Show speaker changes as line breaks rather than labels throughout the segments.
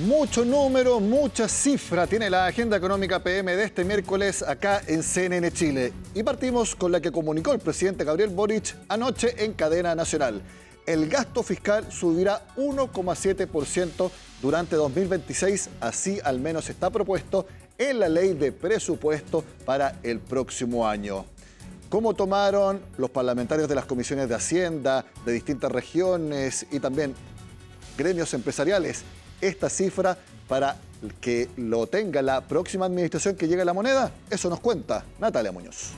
Mucho número, mucha cifra tiene la agenda económica PM de este miércoles acá en CNN Chile. Y partimos con la que comunicó el presidente Gabriel Boric anoche en cadena nacional. El gasto fiscal subirá 1,7% durante 2026, así al menos está propuesto en la ley de presupuesto para el próximo año. ¿Cómo tomaron los parlamentarios de las comisiones de Hacienda, de distintas regiones y también gremios empresariales esta cifra para que lo tenga la próxima administración que llegue a la moneda? Eso nos cuenta Natalia Muñoz.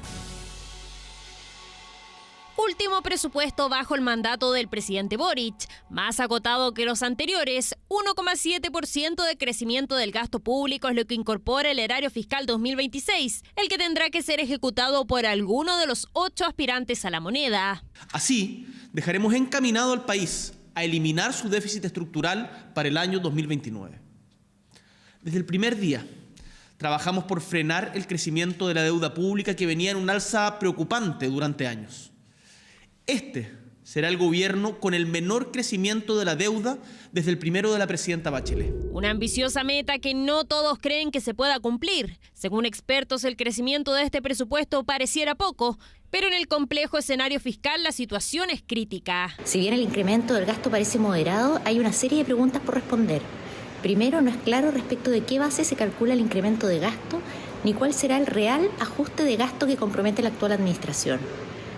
Último presupuesto bajo el mandato del presidente Boric, más agotado que los anteriores, 1,7% de crecimiento del gasto público es lo que incorpora el erario fiscal 2026, el que tendrá que ser ejecutado por alguno de los 8 aspirantes a la moneda.
Así, dejaremos encaminado al país a eliminar su déficit estructural para el año 2029. Desde el primer día, trabajamos por frenar el crecimiento de la deuda pública que venía en un alza preocupante durante años. Este será el gobierno con el menor crecimiento de la deuda desde el primero de la presidenta Bachelet.
Una ambiciosa meta que no todos creen que se pueda cumplir. Según expertos, el crecimiento de este presupuesto pareciera poco, pero en el complejo escenario fiscal la situación es crítica.
Si bien el incremento del gasto parece moderado, hay una serie de preguntas por responder. Primero, no es claro respecto de qué base se calcula el incremento de gasto, ni cuál será el real ajuste de gasto que compromete la actual administración.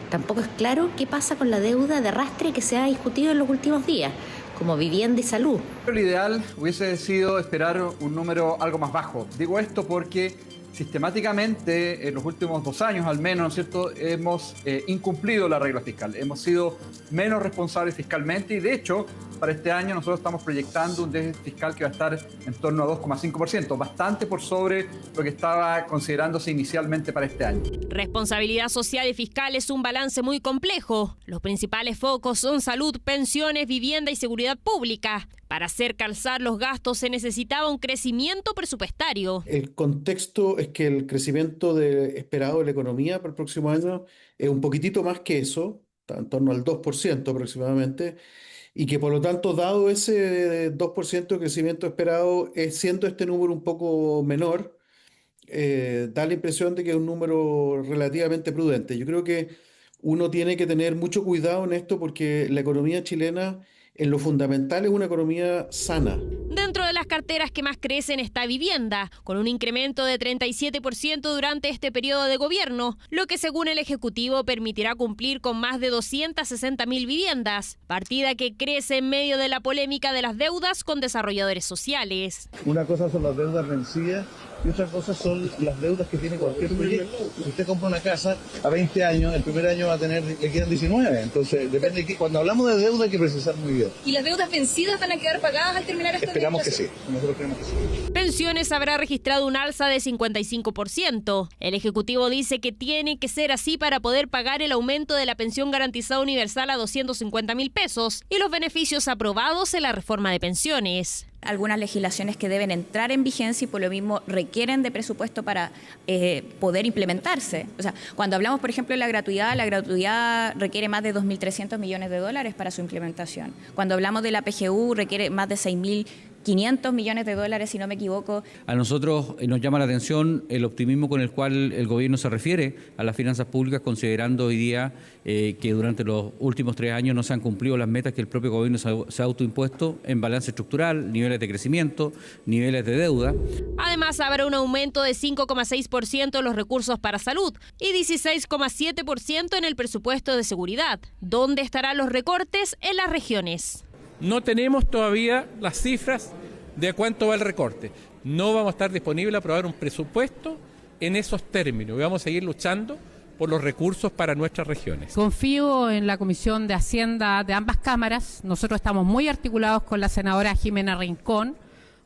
Tampoco es claro qué pasa con la deuda de arrastre que se ha discutido en los últimos días, como vivienda y salud.
Lo ideal hubiese sido esperar un número algo más bajo. Digo esto porque sistemáticamente en los últimos 2 años al menos, ¿no es cierto?, hemos incumplido la regla fiscal. Hemos sido menos responsables fiscalmente y de hecho para este año nosotros estamos proyectando un déficit fiscal que va a estar en torno a 2,5%, bastante por sobre lo que estaba considerándose inicialmente para este año.
Responsabilidad social y fiscal es un balance muy complejo. Los principales focos son salud, pensiones, vivienda y seguridad pública. Para hacer calzar los gastos se necesitaba un crecimiento presupuestario.
El contexto es que el crecimiento esperado de la economía para el próximo año es un poquitito más que eso, en torno al 2% aproximadamente, y que por lo tanto, dado ese 2% de crecimiento esperado, siendo este número un poco menor, da la impresión de que es un número relativamente prudente. Yo creo que uno tiene que tener mucho cuidado en esto porque la economía chilena, en lo fundamental, es una economía sana.
Dentro de las carteras que más crecen está vivienda, con un incremento de 37% durante este periodo de gobierno, lo que según el Ejecutivo permitirá cumplir con más de 260.000 viviendas, partida que crece en medio de la polémica de las deudas con desarrolladores sociales.
Una cosa son las deudas vencidas y otra cosa son las deudas que tiene cualquier proyecto. Si usted compra una casa a 20 años, el primer año va a tener, le quedan 19. Entonces, depende de que cuando hablamos de deuda hay que precisar muy bien.
¿Y las deudas vencidas van a quedar pagadas al terminar esta
Esperamos que sí, nosotros creemos que sí.
Pensiones habrá registrado un alza de 55%. El Ejecutivo dice que tiene que ser así para poder pagar el aumento de la pensión garantizada universal a 250.000 pesos y los beneficios aprobados en la reforma de pensiones.
Algunas legislaciones que deben entrar en vigencia y por lo mismo requieren de presupuesto para poder implementarse. O sea, cuando hablamos, por ejemplo, de la gratuidad requiere más de 2.300 millones de dólares para su implementación. Cuando hablamos de la PGU requiere más de 6.500 millones de dólares, si no me equivoco.
A nosotros nos llama la atención el optimismo con el cual el gobierno se refiere a las finanzas públicas, considerando hoy día que durante los últimos 3 años no se han cumplido las metas que el propio gobierno se ha autoimpuesto en balance estructural, niveles de crecimiento, niveles de deuda.
Además, habrá un aumento de 5,6% en los recursos para salud y 16,7% en el presupuesto de seguridad. ¿Dónde estarán los recortes? En las regiones.
No tenemos todavía las cifras de cuánto va el recorte. No vamos a estar disponibles a aprobar un presupuesto en esos términos. Vamos a seguir luchando por los recursos para nuestras regiones.
Confío en la Comisión de Hacienda de ambas cámaras. Nosotros estamos muy articulados con la senadora Jimena Rincón,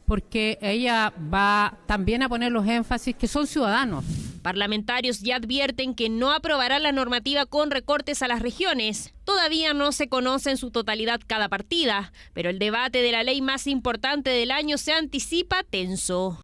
porque ella va también a poner los énfasis que son ciudadanos.
Parlamentarios ya advierten que no aprobarán la normativa con recortes a las regiones. Todavía no se conoce en su totalidad cada partida, pero el debate de la ley más importante del año se anticipa tenso.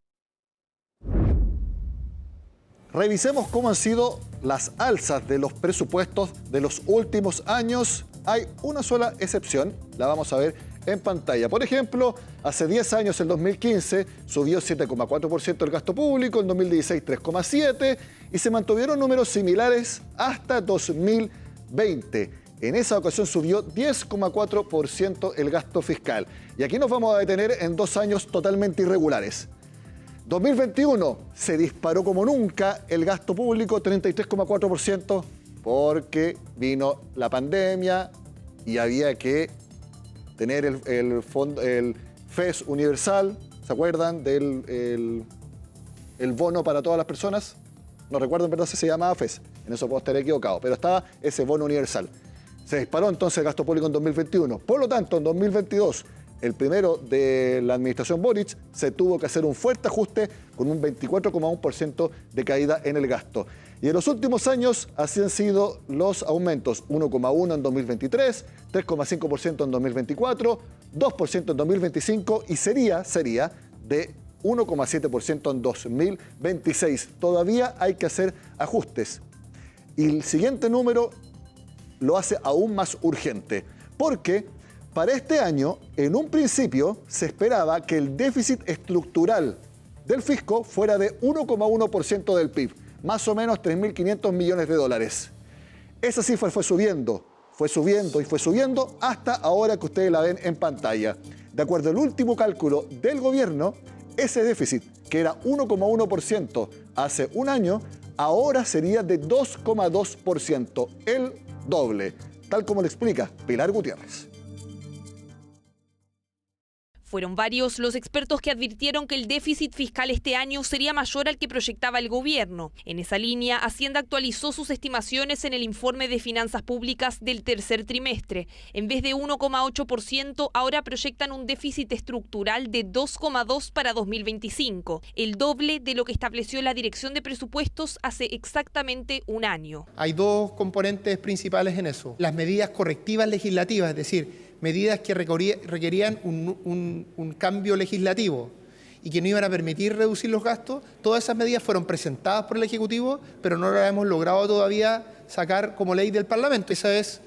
Revisemos cómo han sido las alzas de los presupuestos de los últimos años. Hay una sola excepción, la vamos a ver en pantalla. Por ejemplo, hace 10 años, en 2015, subió 7,4% el gasto público, en 2016 3,7% y se mantuvieron números similares hasta 2020. En esa ocasión subió 10,4% el gasto fiscal. Y aquí nos vamos a detener en 2 años totalmente irregulares. 2021 se disparó como nunca el gasto público, 33,4%, porque vino la pandemia y había que tener el FES universal. ¿Se acuerdan del el bono para todas las personas? No recuerdo en verdad si se llamaba FES, en eso puedo estar equivocado, pero estaba ese bono universal. Se disparó entonces el gasto público en 2021. Por lo tanto, en 2022, el primero de la administración Boric, se tuvo que hacer un fuerte ajuste con un 24,1% de caída en el gasto. Y en los últimos años así han sido los aumentos: 1,1% en 2023, 3,5% en 2024, 2% en 2025 y sería de 1,7% en 2026. Todavía hay que hacer ajustes. Y el siguiente número lo hace aún más urgente, porque para este año, en un principio, se esperaba que el déficit estructural del fisco fuera de 1,1% del PIB, más o menos 3.500 millones de dólares. Esa cifra fue subiendo hasta ahora que ustedes la ven en pantalla. De acuerdo al último cálculo del gobierno, ese déficit, que era 1,1% hace un año, ahora sería de 2,2%, el doble, tal como lo explica Pilar Gutiérrez.
Fueron varios los expertos que advirtieron que el déficit fiscal este año sería mayor al que proyectaba el gobierno. En esa línea, Hacienda actualizó sus estimaciones en el informe de finanzas públicas del tercer trimestre. En vez de 1,8%, ahora proyectan un déficit estructural de 2,2% para 2025, el doble de lo que estableció la Dirección de Presupuestos hace exactamente un año.
Hay 2 componentes principales en eso: las medidas correctivas legislativas, es decir, medidas que requerían un cambio legislativo y que no iban a permitir reducir los gastos. Todas esas medidas fueron presentadas por el Ejecutivo, pero no las hemos logrado todavía sacar como ley del Parlamento. Esa es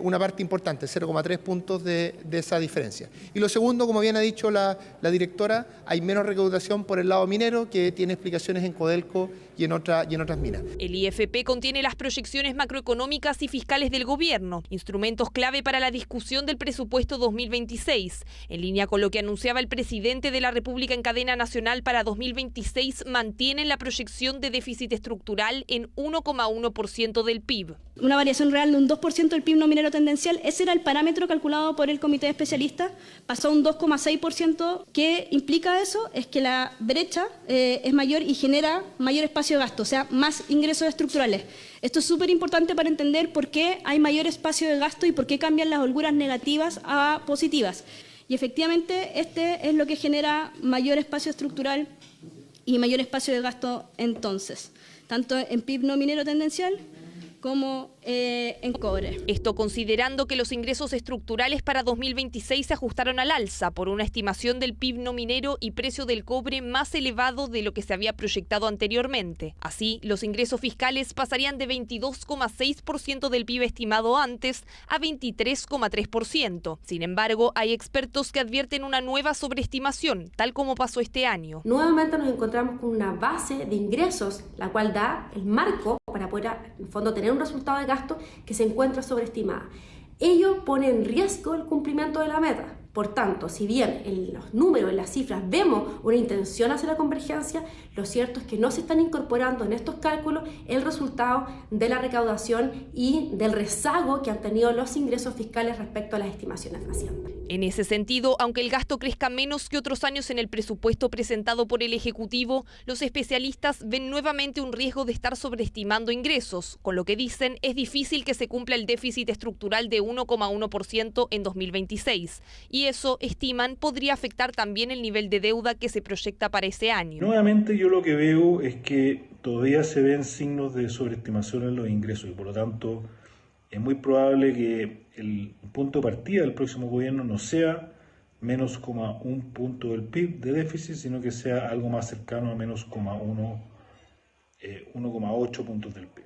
una parte importante, 0,3 puntos de esa diferencia. Y lo segundo, como bien ha dicho la directora, hay menos recaudación por el lado minero, que tiene explicaciones en Codelco y en otras minas.
El IFP contiene las proyecciones macroeconómicas y fiscales del gobierno, instrumentos clave para la discusión del presupuesto 2026. En línea con lo que anunciaba el presidente de la República en cadena nacional para 2026, mantienen la proyección de déficit estructural en 1,1% del PIB.
Una variación real de un 2% del PIB no minero tendencial, ese era el parámetro calculado por el comité de especialistas, pasó a un 2,6%. ¿Qué implica eso? Es que la brecha es mayor y genera mayor espacio de gasto, o sea, más ingresos estructurales. Esto es súper importante para entender por qué hay mayor espacio de gasto y por qué cambian las holguras negativas a positivas. Y efectivamente, este es lo que genera mayor espacio estructural y mayor espacio de gasto entonces, tanto en PIB no minero tendencial como en cobre.
Esto considerando que los ingresos estructurales para 2026 se ajustaron al alza por una estimación del PIB no minero y precio del cobre más elevado de lo que se había proyectado anteriormente. Así, los ingresos fiscales pasarían de 22,6% del PIB estimado antes a 23,3%. Sin embargo, hay expertos que advierten una nueva sobreestimación, tal como pasó este año.
Nuevamente nos encontramos con una base de ingresos, la cual da el marco para poder, en el fondo, tener un resultado de gasto que se encuentra sobreestimada. Ello pone en riesgo el cumplimiento de la meta. Por tanto, si bien en los números, en las cifras, vemos una intención hacia la convergencia, lo cierto es que no se están incorporando en estos cálculos el resultado de la recaudación y del rezago que han tenido los ingresos fiscales respecto a las estimaciones de Hacienda.
En ese sentido, aunque el gasto crezca menos que otros años en el presupuesto presentado por el Ejecutivo, los especialistas ven nuevamente un riesgo de estar sobreestimando ingresos, con lo que dicen es difícil que se cumpla el déficit estructural de 1,1% en 2026. Y eso, estiman, podría afectar también el nivel de deuda que se proyecta para ese año.
Nuevamente yo lo que veo es que todavía se ven signos de sobreestimación en los ingresos y por lo tanto es muy probable que el punto de partida del próximo gobierno no sea menos 1 punto del PIB de déficit, sino que sea algo más cercano a menos 1,8 puntos del PIB.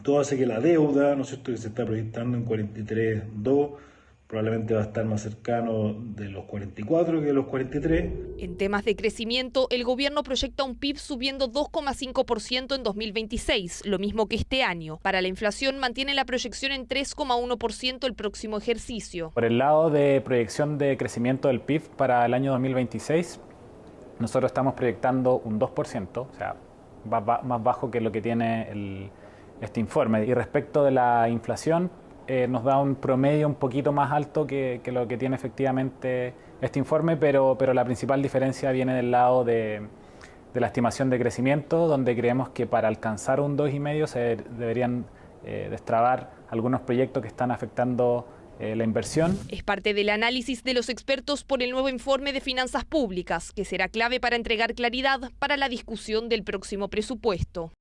Todo hace que la deuda, ¿no es cierto?, que se está proyectando en 43,2, probablemente va a estar más cercano de los 44 que de los 43.
En temas de crecimiento, el gobierno proyecta un PIB subiendo 2,5% en 2026, lo mismo que este año. Para la inflación, mantiene la proyección en 3,1% el próximo ejercicio.
Por el lado de proyección de crecimiento del PIB para el año 2026, nosotros estamos proyectando un 2%, o sea, más bajo que lo que tiene este informe. Y respecto de la inflación, nos da un promedio un poquito más alto que lo que tiene efectivamente este informe, pero la principal diferencia viene del lado de la estimación de crecimiento, donde creemos que para alcanzar un 2,5 se deberían destrabar algunos proyectos que están afectando la inversión.
Es parte del análisis de los expertos por el nuevo informe de finanzas públicas, que será clave para entregar claridad para la discusión del próximo presupuesto.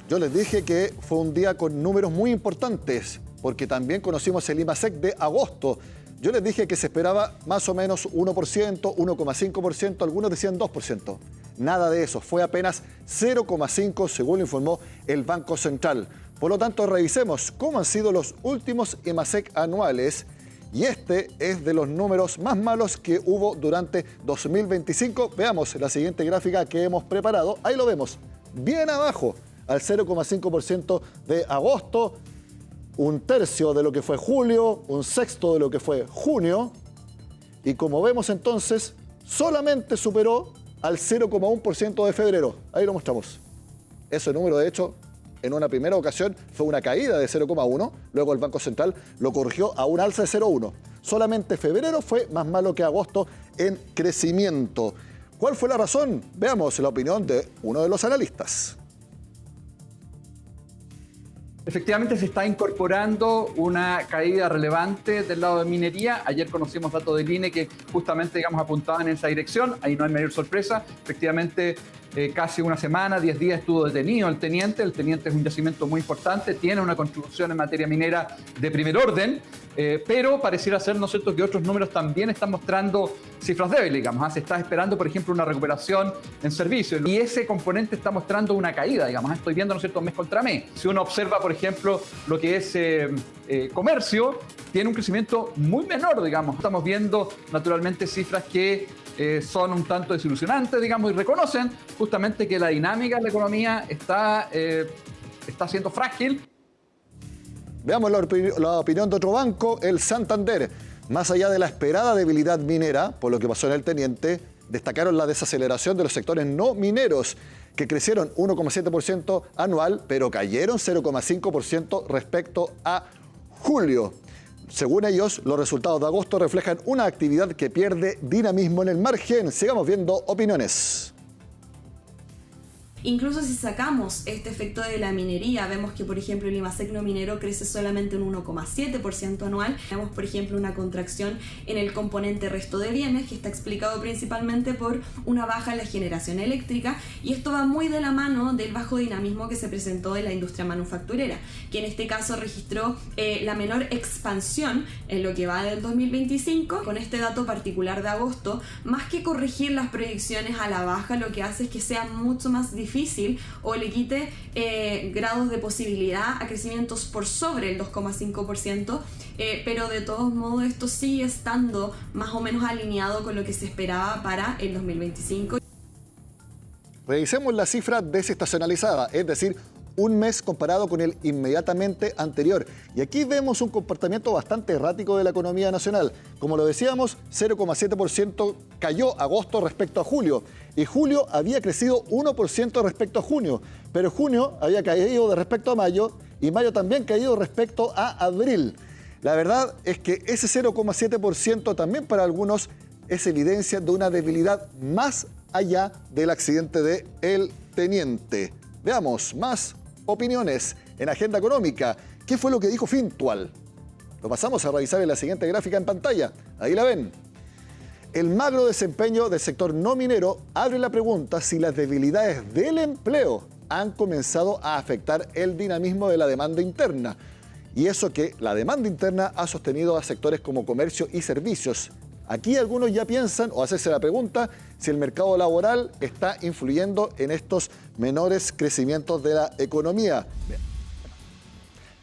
Yo les dije que fue un día con números muy importantes, porque también conocimos el IMASEC de agosto. Yo les dije que se esperaba más o menos 1%, 1,5%, algunos decían 2%. Nada de eso, fue apenas 0,5% según lo informó el Banco Central. Por lo tanto, revisemos cómo han sido los últimos IMASEC anuales, y este es de los números más malos que hubo durante 2025. Veamos la siguiente gráfica que hemos preparado. Ahí lo vemos, bien abajo, al 0,5% de agosto, un tercio de lo que fue julio, un sexto de lo que fue junio, y como vemos entonces, solamente superó al 0,1% de febrero. Ahí lo mostramos. Ese número, de hecho, en una primera ocasión fue una caída de 0,1, luego el Banco Central lo corrigió a un alza de 0,1. Solamente febrero fue más malo que agosto en crecimiento. ¿Cuál fue la razón? Veamos la opinión de uno de los analistas.
Efectivamente se está incorporando una caída relevante del lado de minería. Ayer conocimos datos del INE que justamente, apuntaban en esa dirección. Ahí no hay mayor sorpresa. Efectivamente, casi una semana, 10 días estuvo detenido el teniente. El teniente es un yacimiento muy importante, tiene una contribución en materia minera de primer orden, pero pareciera ser, ¿no es cierto?, que otros números también están mostrando cifras débiles, Se está esperando, por ejemplo, una recuperación en servicios, y ese componente está mostrando una caída, Estoy viendo, ¿no es cierto?, mes contra mes. Si uno observa, por ejemplo, lo que es comercio, tiene un crecimiento muy menor, Estamos viendo, naturalmente, cifras que son un tanto desilusionantes, y reconocen justamente que la dinámica de la economía está siendo frágil.
Veamos la opinión de otro banco, el Santander. Más allá de la esperada debilidad minera, por lo que pasó en el teniente, destacaron la desaceleración de los sectores no mineros, que crecieron 1,7% anual, pero cayeron 0,5% respecto a julio. Según ellos, los resultados de agosto reflejan una actividad que pierde dinamismo en el margen. Sigamos viendo opiniones.
Incluso si sacamos este efecto de la minería, vemos que, por ejemplo, el IMASEC no minero crece solamente un 1,7% anual. Vemos, por ejemplo, una contracción en el componente resto de bienes, que está explicado principalmente por una baja en la generación eléctrica, y esto va muy de la mano del bajo dinamismo que se presentó en la industria manufacturera, que en este caso registró la menor expansión en lo que va del 2025. Con este dato particular de agosto, más que corregir las proyecciones a la baja, lo que hace es que sea mucho más difícil o le quite grados de posibilidad a crecimientos por sobre el 2,5%, pero de todos modos esto sigue estando más o menos alineado con lo que se esperaba para el 2025.
Revisemos la cifra desestacionalizada, es decir, un mes comparado con el inmediatamente anterior. Y aquí vemos un comportamiento bastante errático de la economía nacional. Como lo decíamos, 0,7% cayó agosto respecto a julio. Y julio había crecido 1% respecto a junio. Pero junio había caído de respecto a mayo, y mayo también caído respecto a abril. La verdad es que ese 0,7% también para algunos es evidencia de una debilidad más allá del accidente de El Teniente. Veamos más opiniones en Agenda Económica. ¿Qué fue lo que dijo Fintual? Lo pasamos a revisar en la siguiente gráfica en pantalla. Ahí la ven. El magro desempeño del sector no minero abre la pregunta si las debilidades del empleo han comenzado a afectar el dinamismo de la demanda interna. Y eso que la demanda interna ha sostenido a sectores como comercio y servicios. Aquí algunos ya piensan o hacerse la pregunta si el mercado laboral está influyendo en estos menores crecimientos de la economía.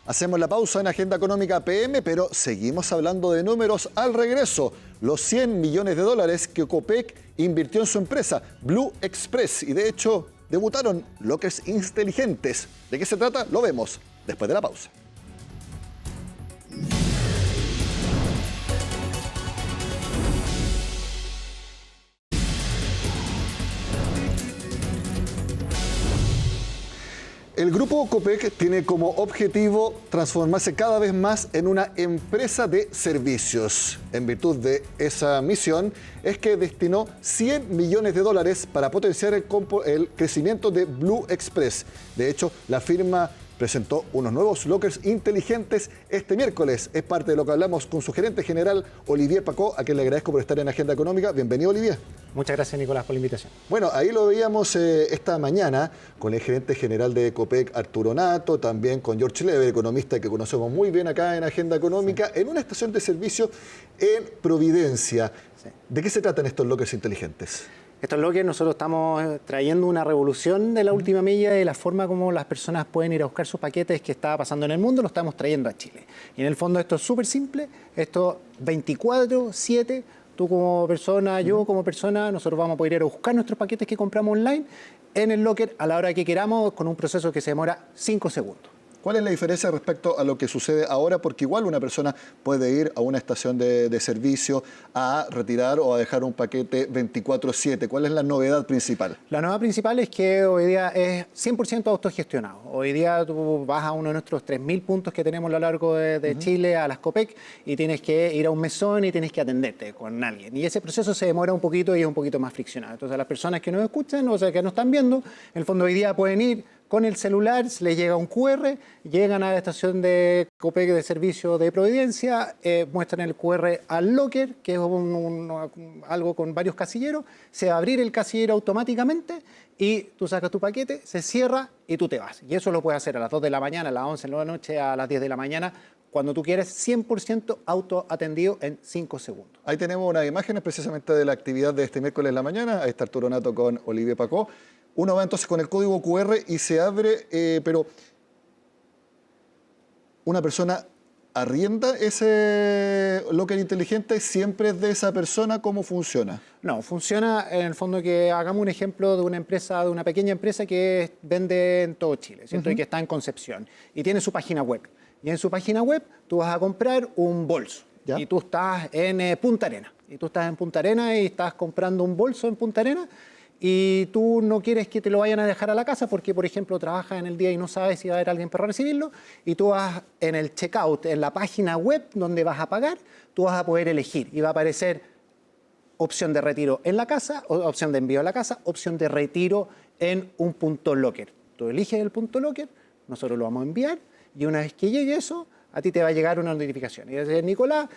Hacemos la pausa en Agenda Económica PM, pero seguimos hablando de números al regreso. Los 100 millones de dólares que Copec invirtió en su empresa, Blue Express, y de hecho debutaron lockers inteligentes. ¿De qué se trata? Lo vemos después de la pausa. El grupo Copec tiene como objetivo transformarse cada vez más en una empresa de servicios. En virtud de esa misión es que destinó 100 millones de dólares para potenciar el crecimiento de Blue Express. De hecho, la firma presentó unos nuevos lockers inteligentes este miércoles. Es parte de lo que hablamos con su gerente general, Olivier Pacó, a quien le agradezco por estar en Agenda Económica. Bienvenido, Olivier.
Muchas gracias, Nicolás, por la invitación.
Bueno, ahí lo veíamos esta mañana con el gerente general de Copec, Arturo Nato, también con George Lever, economista que conocemos muy bien acá en Agenda Económica, en una estación de servicio en Providencia. Sí. ¿De qué se tratan estos lockers inteligentes?
Estos lockers, nosotros estamos trayendo una revolución de la última milla de la forma como las personas pueden ir a buscar sus paquetes que estaba pasando en el mundo, lo estamos trayendo a Chile. Y en el fondo esto es súper simple, esto 24/7, tú como persona, yo como persona, nosotros vamos a poder ir a buscar nuestros paquetes que compramos online en el locker a la hora que queramos con un proceso que se demora 5 segundos.
¿Cuál es la diferencia respecto a lo que sucede ahora? Porque igual una persona puede ir a una estación de servicio a retirar o a dejar un paquete 24/7. ¿Cuál es la novedad principal?
La novedad principal es que hoy día es 100% autogestionado. Hoy día tú vas a uno de nuestros 3.000 puntos que tenemos a lo largo de Chile, a las Copec, y tienes que ir a un mesón y tienes que atenderte con alguien. Y ese proceso se demora un poquito y es un poquito más friccionado. Entonces las personas que nos escuchan, o sea, que nos están viendo, en el fondo hoy día pueden ir con el celular, se les llega un QR, llegan a la estación de Copec de servicio de Providencia, muestran el QR al locker, que es algo con varios casilleros, se va a abrir el casillero automáticamente y tú sacas tu paquete, se cierra y tú te vas. Y eso lo puedes hacer a las 2 de la mañana, a las 11 de la noche, a las 10 de la mañana, cuando tú quieres, 100% autoatendido en 5 segundos.
Ahí tenemos unas imágenes precisamente de la actividad de este miércoles en la mañana. Ahí está Arturo Nato con Olivier Pacó. Uno va entonces con el código QR y se abre, pero una persona arrienda ese locker inteligente, siempre es de esa persona. ¿Cómo funciona?
No, funciona en el fondo que hagamos un ejemplo de una empresa, de una pequeña empresa que vende en todo Chile, ¿cierto? Y que está en Concepción y tiene su página web. Y en su página web tú vas a comprar un bolso. ¿Ya? Y tú estás en Punta Arenas. Y tú estás en Punta Arenas y estás comprando un bolso en Punta Arenas. Y tú no quieres que te lo vayan a dejar a la casa porque, por ejemplo, trabajas en el día y no sabes si va a haber alguien para recibirlo, y tú vas en el checkout, en la página web donde vas a pagar, tú vas a poder elegir y va a aparecer opción de retiro en la casa, opción de envío a la casa, opción de retiro en un punto locker. Tú eliges el punto locker, nosotros lo vamos a enviar y una vez que llegue eso, a ti te va a llegar una notificación. Y decir, Nicolás,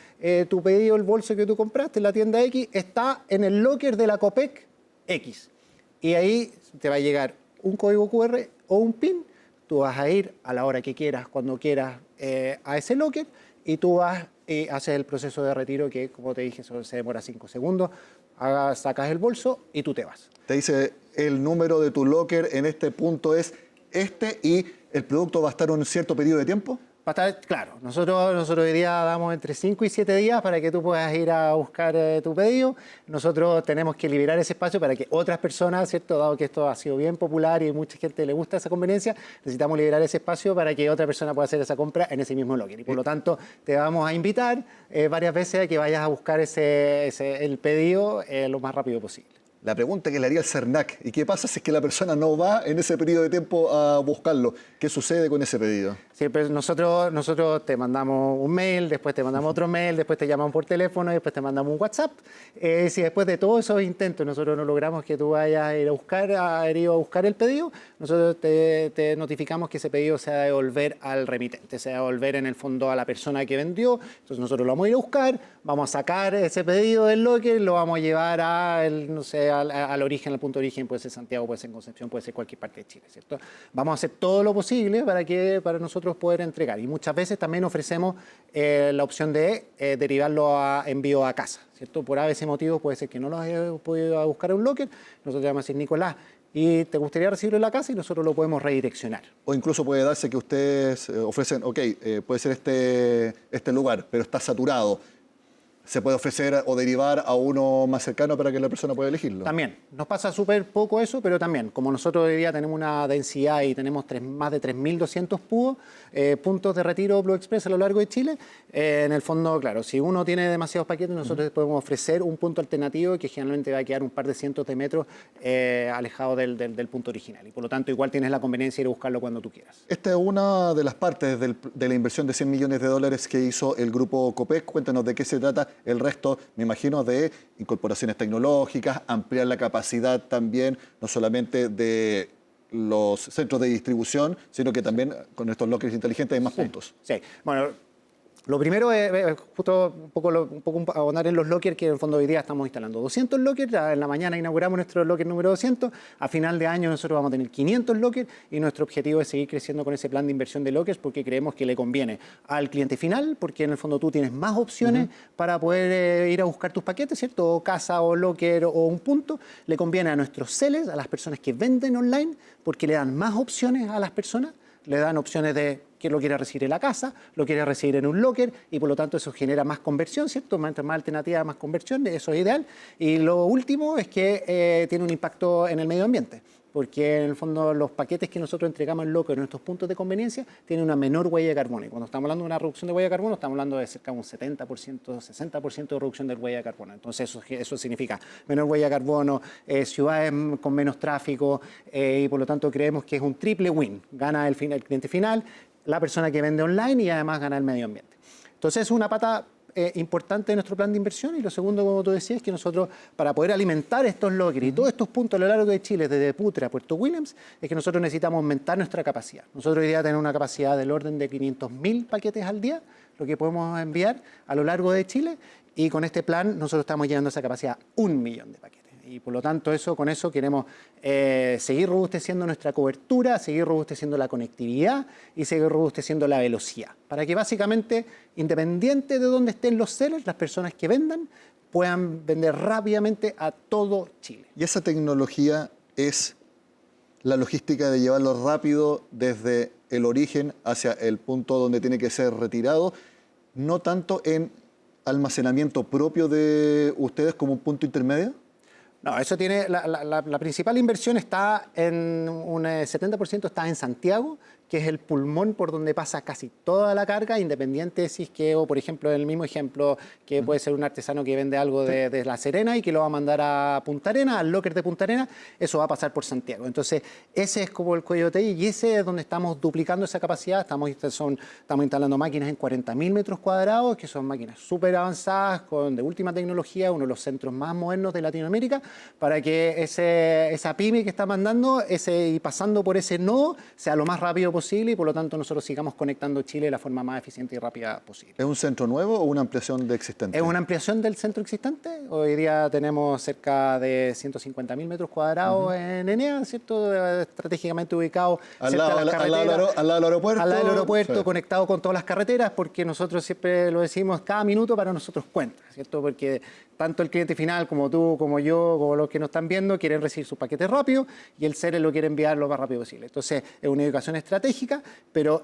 tu pedido, el bolso que tú compraste en la tienda X, está en el locker de la Copec X. Y ahí te va a llegar un código QR o un PIN. Tú vas a ir a la hora que quieras, cuando quieras, a ese locker y tú vas y haces el proceso de retiro que, como te dije, se demora 5 segundos. Sacas el bolso y tú te vas.
Te dice el número de tu locker en este punto es este y el producto va a estar un cierto periodo de tiempo.
Va a estar, claro, nosotros hoy día damos entre 5 y 7 días para que tú puedas ir a buscar tu pedido. Nosotros tenemos que liberar ese espacio para que otras personas, ¿cierto? Dado que esto ha sido bien popular y mucha gente le gusta esa conveniencia, necesitamos liberar ese espacio para que otra persona pueda hacer esa compra en ese mismo locker. Y por lo tanto, te vamos a invitar varias veces a que vayas a buscar el pedido lo más rápido posible.
La pregunta que le haría el CERNAC, ¿y qué pasa si es que la persona no va en ese periodo de tiempo a buscarlo? ¿Qué sucede con ese pedido?
Sí, pues nosotros te mandamos un mail, después te mandamos otro mail, después te llamamos por teléfono y después te mandamos un WhatsApp. Si después de todos esos intentos nosotros no logramos que tú vayas a ir a buscar el pedido, nosotros te notificamos que ese pedido se va a devolver al remitente, se va a devolver en el fondo a la persona que vendió. Entonces nosotros lo vamos a ir a buscar, vamos a sacar ese pedido del locker, lo vamos a llevar al origen, al punto de origen, puede ser Santiago, puede ser Concepción, puede ser cualquier parte de Chile, ¿cierto? Vamos a hacer todo lo posible para nosotros poder entregar. Y muchas veces también ofrecemos la opción de derivarlo a envío a casa, ¿cierto? Por ese motivo puede ser que no lo hayas podido buscar a un locker. Nosotros vamos a decir, Nicolás, y te gustaría recibirlo en la casa y nosotros lo podemos redireccionar.
O incluso puede darse que ustedes ofrecen, puede ser este lugar, pero está saturado. ¿Se puede ofrecer o derivar a uno más cercano para que la persona pueda elegirlo?
También. Nos pasa súper poco eso, pero también, como nosotros hoy día tenemos una densidad y tenemos más de 3.200 puntos de retiro Blue Express a lo largo de Chile, en el fondo, claro, si uno tiene demasiados paquetes, nosotros podemos ofrecer un punto alternativo que generalmente va a quedar un par de cientos de metros alejado del punto original. Y por lo tanto, igual tienes la conveniencia de ir a buscarlo cuando tú quieras.
Esta es una de las partes de la inversión de $100 millones que hizo el grupo Copec. Cuéntanos de qué se trata. El resto, me imagino, de incorporaciones tecnológicas, ampliar la capacidad también, no solamente de los centros de distribución, sino que también con estos lockers inteligentes hay más puntos.
Sí, bueno, lo primero es justo un poco abonar en los lockers, que en el fondo hoy día estamos instalando 200 lockers, ya en la mañana inauguramos nuestro locker número 200, a final de año nosotros vamos a tener 500 lockers y nuestro objetivo es seguir creciendo con ese plan de inversión de lockers porque creemos que le conviene al cliente final, porque en el fondo tú tienes más opciones para poder ir a buscar tus paquetes, ¿cierto? O casa o locker o un punto. Le conviene a nuestros sellers, a las personas que venden online, porque le dan más opciones a las personas, le dan opciones de que lo quiere recibir en la casa, lo quiere recibir en un locker y por lo tanto eso genera más conversión, ¿cierto? Más alternativa, más conversión, eso es ideal. Y lo último es que tiene un impacto en el medio ambiente, porque en el fondo los paquetes que nosotros entregamos en locker en nuestros puntos de conveniencia tienen una menor huella de carbono. Y cuando estamos hablando de una reducción de huella de carbono, estamos hablando de cerca de un 70%, 60% de reducción de huella de carbono. Entonces eso significa menor huella de carbono, ciudades con menos tráfico y por lo tanto creemos que es un triple win. Gana el cliente final, la persona que vende online y además gana el medio ambiente. Entonces es una pata importante de nuestro plan de inversión. Y lo segundo, como tú decías, es que nosotros, para poder alimentar estos lockers y todos estos puntos a lo largo de Chile, desde Putre a Puerto Williams, es que nosotros necesitamos aumentar nuestra capacidad.Nosotros hoy día tenemos una capacidad del orden de 500.000 paquetes al día, lo que podemos enviar a lo largo de Chile, y con este plan nosotros estamos llegando a esa capacidad 1 millón de paquetes. Y por lo tanto, con eso queremos seguir robusteciendo nuestra cobertura, seguir robusteciendo la conectividad y seguir robusteciendo la velocidad. Para que básicamente, independiente de dónde estén los sellers, las personas que vendan puedan vender rápidamente a todo Chile.
Y esa tecnología es la logística de llevarlo rápido desde el origen hacia el punto donde tiene que ser retirado, no tanto en almacenamiento propio de ustedes como un punto intermedio.
No, eso tiene, la principal inversión está en un 70% está en Santiago, que es el pulmón por donde pasa casi toda la carga, independiente si es que, o por ejemplo, el mismo ejemplo que puede ser un artesano que vende algo de La Serena y que lo va a mandar a Punta Arenas, al locker de Punta Arenas, eso va a pasar por Santiago. Entonces, ese es como el cuello de botella y ese es donde estamos duplicando esa capacidad. Estamos instalando máquinas en 40.000 metros cuadrados, que son máquinas súper avanzadas, de última tecnología, uno de los centros más modernos de Latinoamérica, para que esa pyme que está mandando y pasando por ese nodo sea lo más rápido posible y por lo tanto nosotros sigamos conectando Chile de la forma más eficiente y rápida posible.
¿Es un centro nuevo o una ampliación de existente?
Es una ampliación del centro existente. Hoy día tenemos cerca de 150.000 metros cuadrados en Enea, ¿cierto? Estratégicamente ubicado cerca de las carreteras.
Al lado del aeropuerto.
Al lado del aeropuerto, conectado con todas las carreteras, porque nosotros siempre lo decimos, cada minuto para nosotros cuenta, ¿cierto? Porque tanto el cliente final como tú, como yo, como los que nos están viendo, quieren recibir sus paquetes rápido y el seller lo quiere enviar lo más rápido posible. Entonces, es una educación estratégica, pero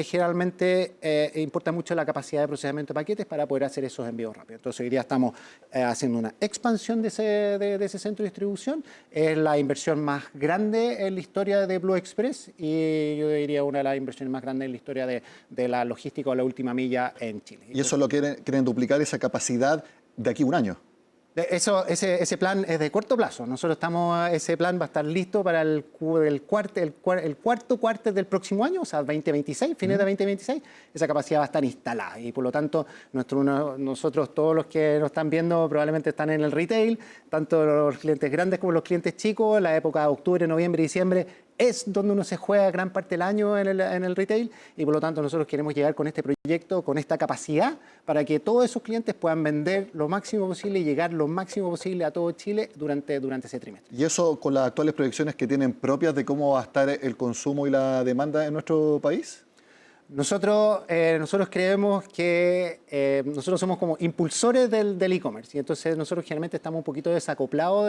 generalmente importa mucho la capacidad de procesamiento de paquetes para poder hacer esos envíos rápidos. Entonces, hoy día estamos haciendo una expansión de ese centro de distribución. Es la inversión más grande en la historia de Blue Express y yo diría una de las inversiones más grandes en la historia de la logística o la última milla en Chile.
¿Y eso lo quieren duplicar, esa capacidad, de aquí a un año?
Ese plan es de corto plazo. Ese plan va a estar listo para el cuarto cuarto del próximo año, o sea, 2026, fines de 2026, esa capacidad va a estar instalada. Y por lo tanto, nosotros, todos los que nos están viendo, probablemente están en el retail, tanto los clientes grandes como los clientes chicos, la época de octubre, noviembre y diciembre, es donde uno se juega gran parte del año en el retail y por lo tanto nosotros queremos llegar con este proyecto, con esta capacidad para que todos esos clientes puedan vender lo máximo posible y llegar lo máximo posible a todo Chile durante ese trimestre.
¿Y eso con las actuales proyecciones que tienen propias de cómo va a estar el consumo y la demanda en nuestro país?
Nosotros creemos que nosotros somos como impulsores del e-commerce y entonces nosotros generalmente estamos un poquito desacoplados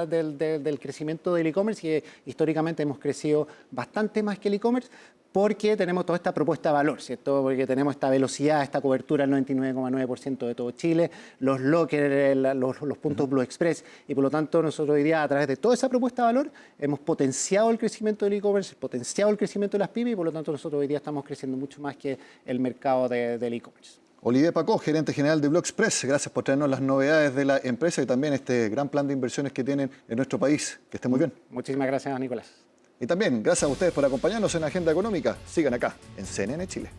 del crecimiento del e-commerce y históricamente hemos crecido bastante más que el e-commerce porque tenemos toda esta propuesta de valor, ¿cierto? Porque tenemos esta velocidad, esta cobertura al 99,9% de todo Chile, los lockers, los puntos Blue Express y por lo tanto nosotros hoy día a través de toda esa propuesta de valor hemos potenciado el crecimiento del e-commerce, potenciado el crecimiento de las pymes y por lo tanto nosotros hoy día estamos creciendo mucho más que el mercado del e-commerce.
Olivier Pacó, gerente general de Blue Express, gracias por traernos las novedades de la empresa y también este gran plan de inversiones que tienen en nuestro país. Que esté muy bien.
Muchísimas gracias, Nicolás.
Y también gracias a ustedes por acompañarnos en Agenda Económica. Sigan acá en CNN Chile.